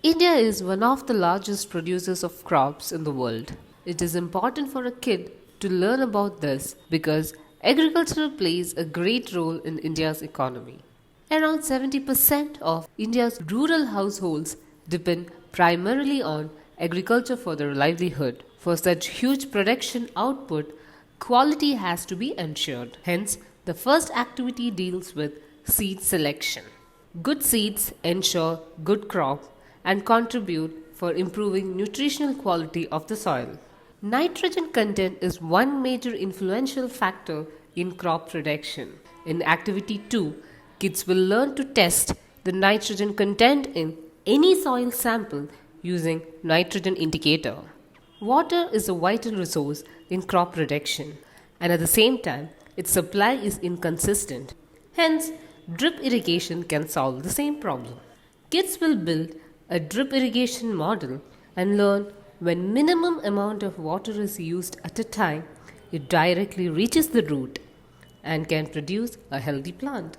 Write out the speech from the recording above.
India is one of the largest producers of crops in the world. It is important for a kid to learn about this because agriculture plays a great role in India's economy. Around 70% of India's rural households depend primarily on agriculture for their livelihood. For such huge production output, quality has to be ensured. Hence, the first activity deals with seed selection. Good seeds ensure good crop and contribute for improving nutritional quality of the soil. Nitrogen content is one major influential factor in crop production. In activity 2, kids will learn to test the nitrogen content in any soil sample using nitrogen indicator. Water is a vital resource in crop production, and at the same time its supply is inconsistent. Hence, drip irrigation can solve the same problem. Kids will build a drip irrigation model and learn when minimum amount of water is used at a time, it directly reaches the root and can produce a healthy plant.